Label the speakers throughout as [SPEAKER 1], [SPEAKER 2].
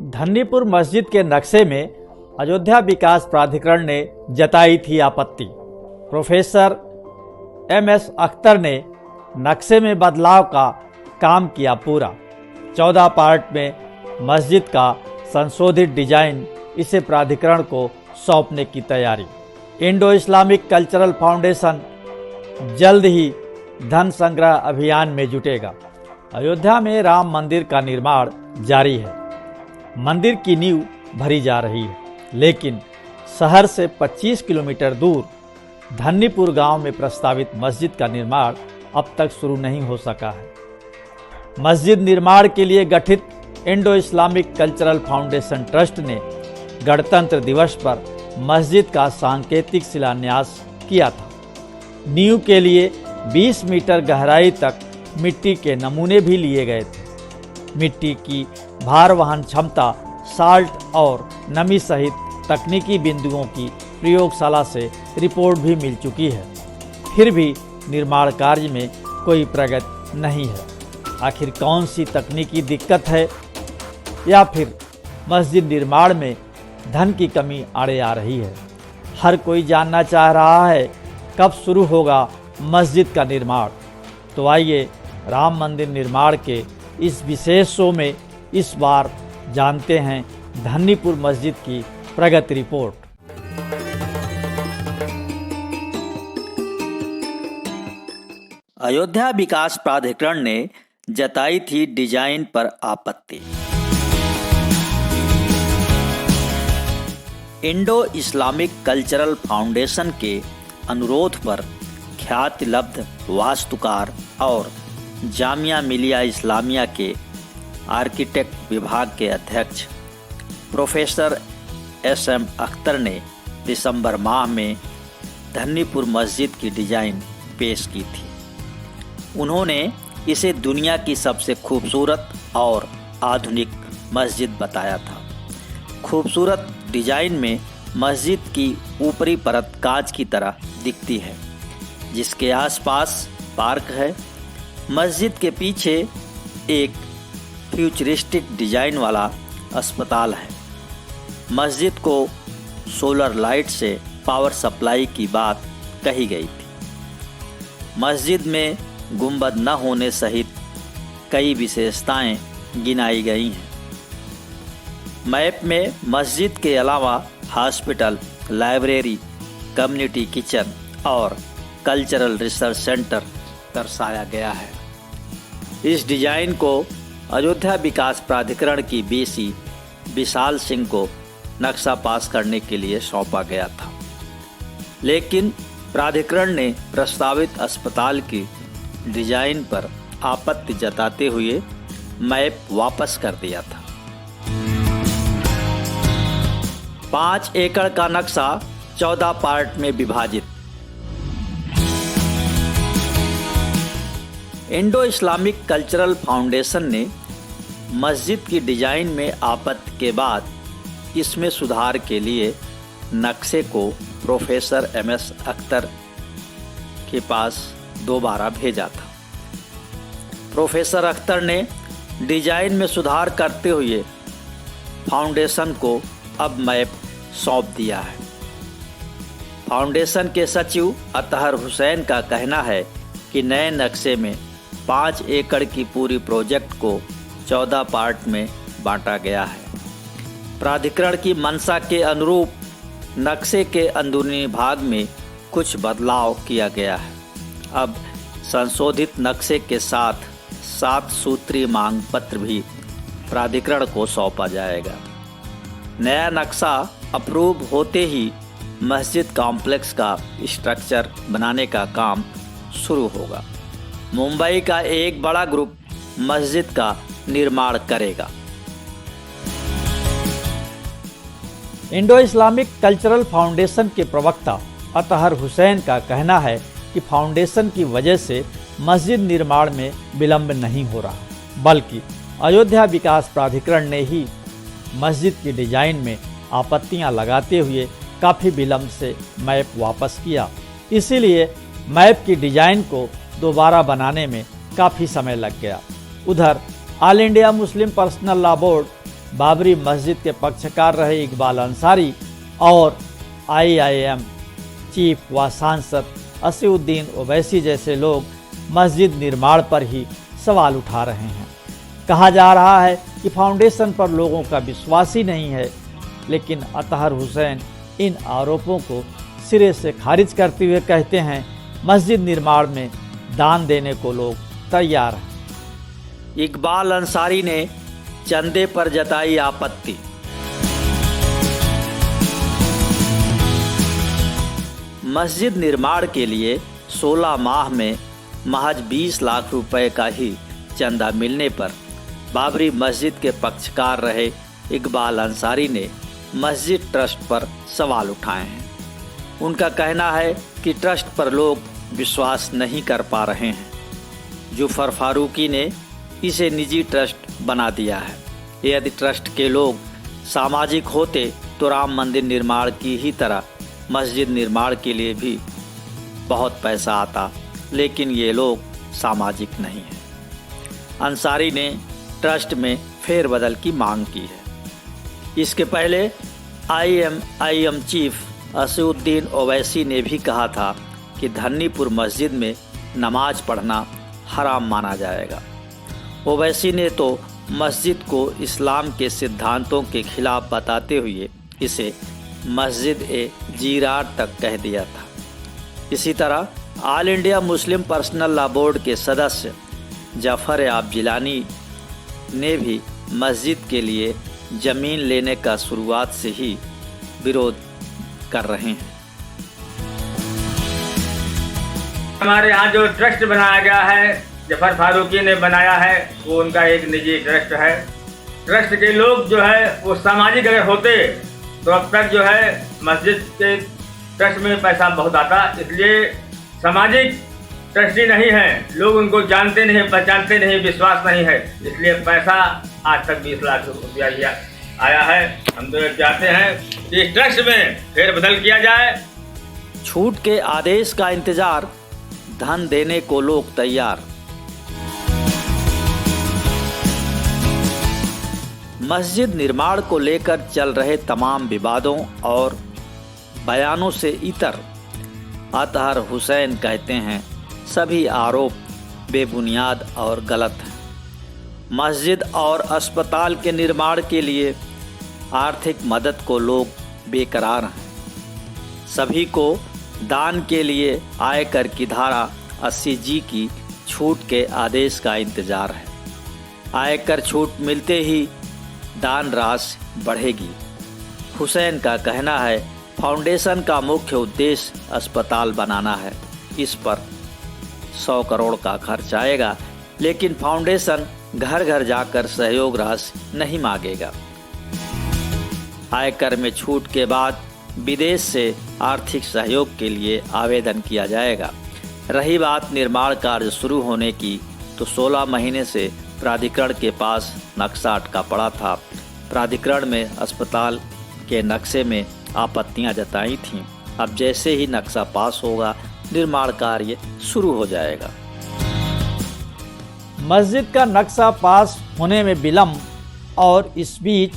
[SPEAKER 1] धन्नीपुर मस्जिद के नक्शे में अयोध्या विकास प्राधिकरण ने जताई थी आपत्ति। प्रोफेसर MS अख्तर ने नक्शे में बदलाव का काम किया पूरा। 14 पार्ट में मस्जिद का संशोधित डिजाइन, इसे प्राधिकरण को सौंपने की तैयारी। इंडो इस्लामिक कल्चरल फाउंडेशन जल्द ही धन संग्रह अभियान में जुटेगा। अयोध्या में राम मंदिर का निर्माण जारी है। मंदिर की नींव भरी जा रही है, लेकिन शहर से 25 किलोमीटर दूर धन्नीपुर गांव में प्रस्तावित मस्जिद का निर्माण अब तक शुरू नहीं हो सका है। मस्जिद निर्माण के लिए गठित Indo Islamic cultural foundation trust ने गणतंत्र दिवस पर मस्जिद का सांकेतिक शिलान्यास किया था। नींव के लिए 20 मीटर गहराई तक मिट्टी के नमूने भी लिए गए थे। मिट्टी की भार वहन क्षमता, साल्ट और नमी सहित तकनीकी बिंदुओं की प्रयोगशाला से रिपोर्ट भी मिल चुकी है। फिर भी निर्माण कार्य में कोई प्रगति नहीं है। आखिर कौन सी तकनीकी दिक्कत है, या फिर मस्जिद निर्माण में धन की कमी आड़े आ रही है? हर कोई जानना चाह रहा है कब शुरू होगा मस्जिद का निर्माण। तो आइए राम मंदिर निर्माण के इस विशेष शो में इस बार जानते हैं धन्नीपुर मस्जिद की प्रगति रिपोर्ट।
[SPEAKER 2] अयोध्या विकास प्राधिकरण ने जताई थी डिजाइन पर आपत्ति। इंडो इस्लामिक कल्चरल फाउंडेशन के अनुरोध पर ख्याति लब्ध वास्तुकार और जामिया मिलिया इस्लामिया के आर्किटेक्ट विभाग के अध्यक्ष प्रोफेसर SM अख्तर ने दिसंबर माह में धन्नीपुर मस्जिद की डिजाइन पेश की थी। उन्होंने इसे दुनिया की सबसे खूबसूरत और आधुनिक मस्जिद बताया था। खूबसूरत डिजाइन में मस्जिद की ऊपरी परत कांच की तरह दिखती है, जिसके आसपास पार्क है। मस्जिद के पीछे एक फ्यूचरिस्टिक डिजाइन वाला अस्पताल है। मस्जिद को सोलर लाइट से पावर सप्लाई की बात कही गई थी। मस्जिद में गुंबद न होने सहित कई विशेषताएं गिनाई गई हैं। मैप में मस्जिद के अलावा हॉस्पिटल, लाइब्रेरी, कम्युनिटी किचन और कल्चरल रिसर्च सेंटर दर्शाया गया है। इस डिजाइन को अयोध्या विकास प्राधिकरण की BC विशाल सिंह को नक्शा पास करने के लिए सौंपा गया था, लेकिन प्राधिकरण ने प्रस्तावित अस्पताल की डिजाइन पर आपत्ति जताते हुए मैप वापस कर दिया था। 5 एकड़ का नक्शा 14 पार्ट में विभाजित। इंडो इस्लामिक कल्चरल फाउंडेशन ने मस्जिद की डिजाइन में आपत्ति के बाद इसमें सुधार के लिए नक्शे को प्रोफेसर MS अख्तर के पास दोबारा भेजा था। प्रोफेसर अख्तर ने डिजाइन में सुधार करते हुए फाउंडेशन को अब मैप सौंप दिया है। फाउंडेशन के सचिव अतहर हुसैन का कहना है कि नए नक्शे में 5 एकड़ की पूरी प्रोजेक्ट को 14 पार्ट में बांटा गया है। प्राधिकरण की मंशा के अनुरूप नक्शे के अंदरूनी भाग में कुछ बदलाव किया गया है। अब संशोधित नक्शे के साथ 7 सूत्रीय मांग पत्र भी प्राधिकरण को सौंपा जाएगा। नया नक्शा अप्रूव होते ही मस्जिद कॉम्प्लेक्स का स्ट्रक्चर बनाने का काम शुरू होगा। मुंबई का एक बड़ा ग्रुप मस्जिद का निर्माण करेगा।
[SPEAKER 1] इंडो इस्लामिक कल्चरल फाउंडेशन के प्रवक्ता अतहर हुसैन का कहना है कि फाउंडेशन की वजह से मस्जिद निर्माण में विलंब नहीं हो रहा, बल्कि अयोध्या विकास प्राधिकरण ने ही मस्जिद की डिजाइन में आपत्तियां लगाते हुए काफ़ी विलंब से मैप वापस किया। इसीलिए मैप की डिजाइन को दोबारा बनाने में काफ़ी समय लग गया। उधर all India Muslim personal law board Babri मस्जिद के पक्षकार रहे इकबाल अंसारी और IIM चीफ व सांसद असदुद्दीन ओवैसी जैसे लोग मस्जिद निर्माण पर ही सवाल उठा रहे हैं। कहा जा रहा है कि फाउंडेशन पर लोगों का विश्वास ही नहीं है, लेकिन अतहर हुसैन इन आरोपों को सिरे से खारिज करते हुए कहते हैं मस्जिद निर्माण में दान देने को लोग तैयार हैं।
[SPEAKER 2] इकबाल अंसारी ने चंदे पर जताई आपत्ति। मस्जिद निर्माण के लिए 16 माह में महज 20 लाख रुपए का ही चंदा मिलने पर बाबरी मस्जिद के पक्षकार रहे इकबाल अंसारी ने मस्जिद ट्रस्ट पर सवाल उठाए हैं। उनका कहना है कि ट्रस्ट पर लोग विश्वास नहीं कर पा रहे हैं। जुफर फारूकी ने इसे निजी ट्रस्ट बना दिया है। यदि ट्रस्ट के लोग सामाजिक होते तो राम मंदिर निर्माण की ही तरह मस्जिद निर्माण के लिए भी बहुत पैसा आता, लेकिन ये लोग सामाजिक नहीं हैं। अंसारी ने ट्रस्ट में फेरबदल की मांग की है। इसके पहले IIM चीफ असदुद्दीन ओवैसी ने भी कहा था कि धन्नीपुर मस्जिद में नमाज पढ़ना हराम माना जाएगा। ओवैसी ने तो मस्जिद को इस्लाम के सिद्धांतों के खिलाफ बताते हुए इसे मस्जिद ए जीरार तक कह दिया था। इसी तरह all India Muslim personal law board के सदस्य जफर याब जिलानी ने भी मस्जिद के लिए जमीन लेने का शुरुआत से ही विरोध कर रहे हैं।
[SPEAKER 3] हमारे यहाँ जो ट्रस्ट बनाया गया है, जफर फारूकी ने बनाया है, वो उनका एक निजी ट्रस्ट है। ट्रस्ट के लोग जो है वो सामाजिक अगर होते तो अब तक जो है मस्जिद के ट्रस्ट में पैसा बहुत आता, इसलिए सामाजिक ट्रस्टी नहीं है, लोग उनको जानते नहीं, पहचानते नहीं, विश्वास नहीं है, इसलिए पैसा आज तक 20 लाख रुपया ही आया है। हम तो चाहते हैं कि ट्रस्ट में फेरबदल किया जाए।
[SPEAKER 2] छूट के आदेश का इंतजार, धन देने को लोग तैयार। मस्जिद निर्माण को लेकर चल रहे तमाम विवादों और बयानों से इतर अतहर हुसैन कहते हैं सभी आरोप बेबुनियाद और गलत हैं। मस्जिद और अस्पताल के निर्माण के लिए आर्थिक मदद को लोग बेकरार हैं। सभी को दान के लिए आयकर की धारा 80G की छूट के आदेश का इंतजार है। आयकर छूट मिलते ही दान राशि बढ़ेगी। हुसैन का कहना है फाउंडेशन का मुख्य उद्देश्य अस्पताल बनाना है, इस पर 100 करोड़ का खर्च आएगा, लेकिन फाउंडेशन घर घर जाकर सहयोग राशि नहीं मांगेगा। आयकर में छूट के बाद विदेश से आर्थिक सहयोग के लिए आवेदन किया जाएगा। रही बात निर्माण कार्य शुरू होने की, तो 16 महीने से प्राधिकरण के पास नक्शा अटका पड़ा था। प्राधिकरण में अस्पताल के नक्शे में आपत्तियां जताई थीं। अब जैसे ही नक्शा पास होगा, निर्माण कार्य शुरू हो जाएगा।
[SPEAKER 1] मस्जिद का नक्शा पास होने में विलम्ब और इस बीच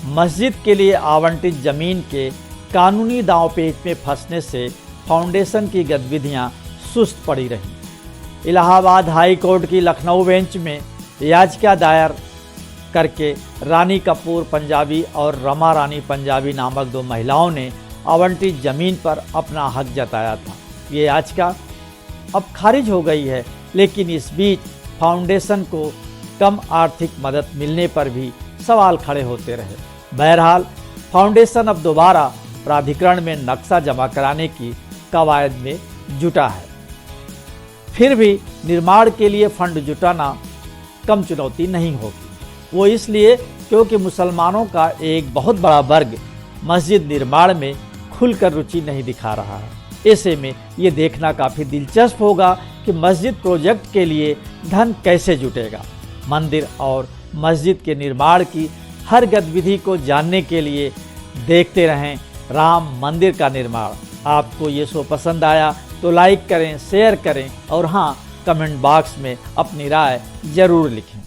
[SPEAKER 1] मस्जिद के लिए आवंटित जमीन के कानूनी दांवपेच में फंसने से फाउंडेशन की गतिविधियां सुस्त पड़ी रहीं। इलाहाबाद हाई कोर्ट की लखनऊ बेंच में याचिका दायर करके रानी कपूर पंजाबी और रमा रानी पंजाबी नामक 2 महिलाओं ने आवंटित जमीन पर अपना हक जताया था। ये याचिका अब खारिज हो गई है, लेकिन इस बीच फाउंडेशन को कम आर्थिक मदद मिलने पर भी सवाल खड़े होते रहे। बहरहाल फाउंडेशन अब दोबारा प्राधिकरण में नक्शा जमा कराने की कवायद में जुटा है। फिर भी निर्माण के लिए फंड जुटाना कम चुनौती नहीं होगी। वो इसलिए क्योंकि मुसलमानों का एक बहुत बड़ा वर्ग मस्जिद निर्माण में खुलकर रुचि नहीं दिखा रहा है। ऐसे में ये देखना काफ़ी दिलचस्प होगा कि मस्जिद प्रोजेक्ट के लिए धन कैसे जुटेगा। मंदिर और मस्जिद के निर्माण की हर गतिविधि को जानने के लिए देखते रहें राम मंदिर का निर्माण। आपको ये शो पसंद आया तो लाइक करें, शेयर करें और हाँ, कमेंट बॉक्स में अपनी राय ज़रूर लिखें।